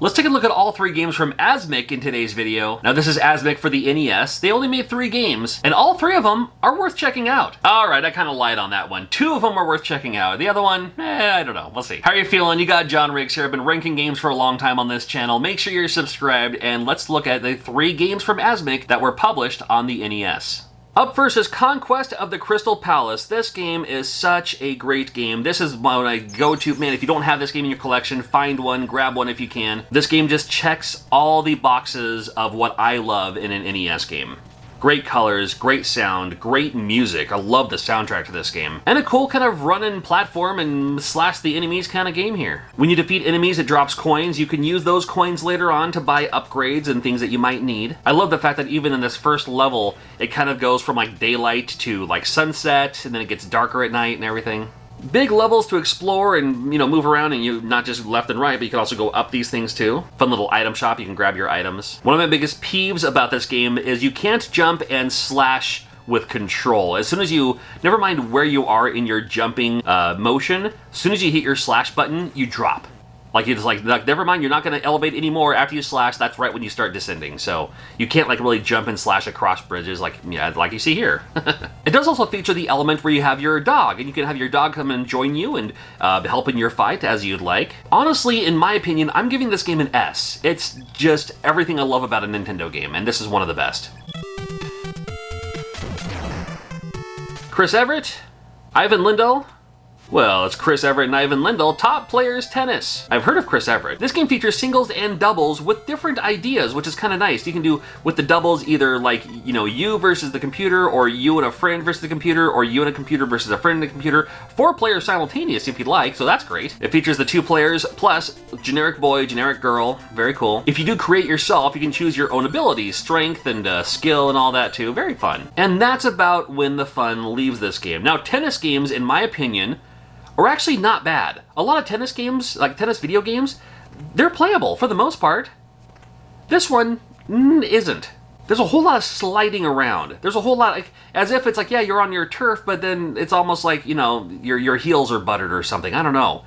Let's take a look at all 3 games from ASMIK in today's video. Now this is ASMIK for the NES. They only made 3 games, and all 3 of them are worth checking out. Alright, I kind of lied on that one. 2 of them are worth checking out. The other one, I don't know. We'll see. How are you feeling? You got John Riggs here. I've been ranking games for a long time on this channel. Make sure you're subscribed, and let's look at the 3 games from ASMIK that were published on the NES. Up first is Conquest of the Crystal Palace. This game is such a great game. This is one I go to. Man, if you don't have this game in your collection, find one, grab one if you can. This game just checks all the boxes of what I love in an NES game. Great colors, great sound, great music. I love the soundtrack to this game. And a cool kind of run-and platform and slash the enemies kind of game here. When you defeat enemies, it drops coins. You can use those coins later on to buy upgrades and things that you might need. I love the fact that even in this first level, it kind of goes from like daylight to like sunset, and then it gets darker at night and everything. Big levels to explore and, you know, move around, and you not just left and right, but you can also go up these things too. Fun little item shop, you can grab your items. One of my biggest peeves about this game is you can't jump and slash with control. As soon as you, never mind where you are in your jumping motion, as soon as you hit your slash button, you drop. Like, you just like, never mind, you're not going to elevate anymore. After you slash, that's right when you start descending. So you can't like really jump and slash across bridges like, yeah, like you see here. It does also feature the element where you have your dog, and you can have your dog come and join you and help in your fight as you'd like. Honestly, in my opinion, I'm giving this game an S. It's just everything I love about a Nintendo game, and this is one of the best. Chris Everett, Ivan Lindell. Well, it's Chris Everett and Ivan Lindell, Top Players Tennis. I've heard of Chris Everett. This game features singles and doubles with different ideas, which is kind of nice. You can do with the doubles either like, you know, you versus the computer, or you and a friend versus the computer, or you and a computer versus a friend and a computer. 4 players simultaneous if you'd like, so that's great. It features the 2 players plus generic boy, generic girl. Very cool. If you do create yourself, you can choose your own abilities, strength and skill and all that too. Very fun. And that's about when the fun leaves this game. Now, tennis games, in my opinion, are actually not bad. A lot of tennis games, like tennis video games, they're playable for the most part. This one isn't. There's a whole lot of sliding around. There's a whole lot, like, as if it's like, yeah, you're on your turf, but then it's almost like, you know, your heels are buttered or something. I don't know.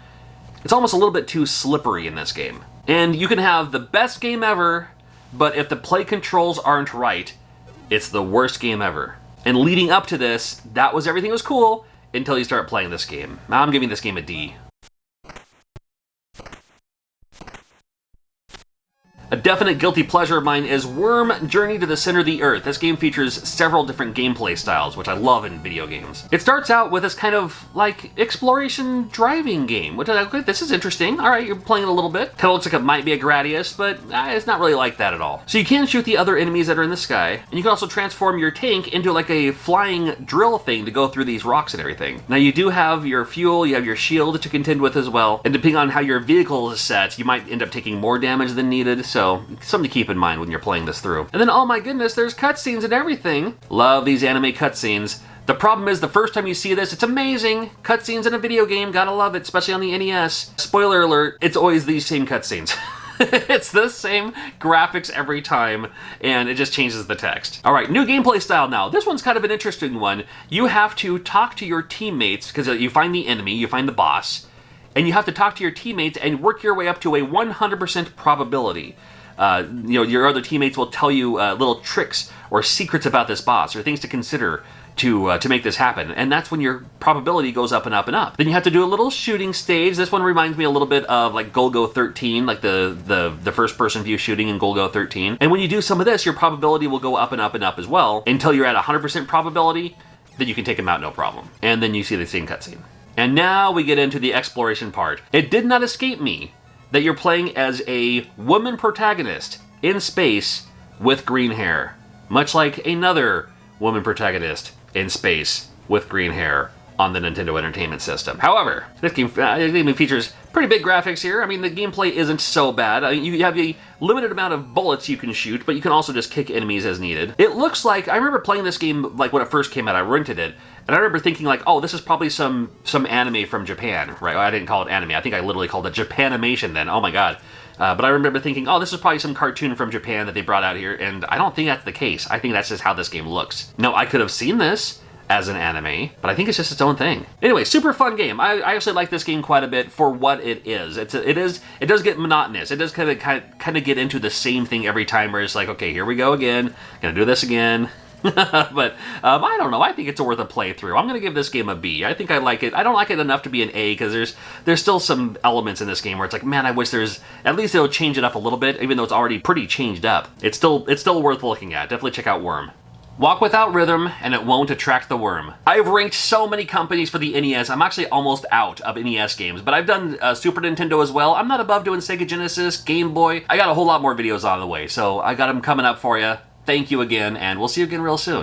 It's almost a little bit too slippery in this game. And you can have the best game ever, but if the play controls aren't right, it's the worst game ever. And leading up to this, that was everything was cool, until you start playing this game. I'm giving this game a D. A definite guilty pleasure of mine is Worm Journey to the Center of the Earth. This game features several different gameplay styles, which I love in video games. It starts out with this kind of, like, exploration driving game, which is like, this is interesting. Alright, you're playing it a little bit. Kind of looks like it might be a Gradius, but it's not really like that at all. So you can shoot the other enemies that are in the sky, and you can also transform your tank into like a flying drill thing to go through these rocks and everything. Now you do have your fuel, you have your shield to contend with as well, and depending on how your vehicle is set, you might end up taking more damage than needed, so something to keep in mind when you're playing this through. And then, oh my goodness, there's cutscenes and everything. Love these anime cutscenes. The problem is, the first time you see this, it's amazing. Cutscenes in a video game, gotta love it, especially on the NES. Spoiler alert, it's always these same cutscenes. It's the same graphics every time, and it just changes the text. Alright, new gameplay style now. This one's kind of an interesting one. You have to talk to your teammates, because you find the enemy, you find the boss, and you have to talk to your teammates and work your way up to a 100% probability. You know, your other teammates will tell you little tricks or secrets about this boss, or things to consider to make this happen, and that's when your probability goes up and up and up. Then you have to do a little shooting stage. This one reminds me a little bit of like Golgo 13, like the first-person view shooting in Golgo 13. And when you do some of this, your probability will go up and up and up as well, until you're at 100% probability, then you can take them out no problem. And then you see the same cutscene. And now we get into the exploration part. It did not escape me that you're playing as a woman protagonist in space with green hair, much like another woman protagonist in space with green hair on the Nintendo Entertainment System. However, this game features pretty big graphics here. I mean, the gameplay isn't so bad. You have a limited amount of bullets you can shoot, but you can also just kick enemies as needed. It looks like, I remember playing this game like when it first came out, I rented it, and I remember thinking like, oh, this is probably some anime from Japan, right? Well, I didn't call it anime. I think I literally called it Japanimation then. Oh my god. But I remember thinking, oh, this is probably some cartoon from Japan that they brought out here, and I don't think that's the case. I think that's just how this game looks. No, I could have seen this as an anime, but I think it's just its own thing. Anyway, super fun game. I actually like this game quite a bit for what it is. It does get monotonous. It does kind of get into the same thing every time, where it's like, okay, here we go again, gonna do this again. But I don't know. I think it's worth a playthrough. I'm gonna give this game a B. I think I like it. I don't like it enough to be an A, because there's still some elements in this game where it's like, man, I wish at least they'll change it up a little bit, even though it's already pretty changed up. It's still worth looking at. Definitely check out Worm. Walk without rhythm, and it won't attract the worm. I've ranked so many companies for the NES. I'm actually almost out of NES games, but I've done Super Nintendo as well. I'm not above doing Sega Genesis, Game Boy. I got a whole lot more videos on the way, so I got them coming up for you. Thank you again, and we'll see you again real soon.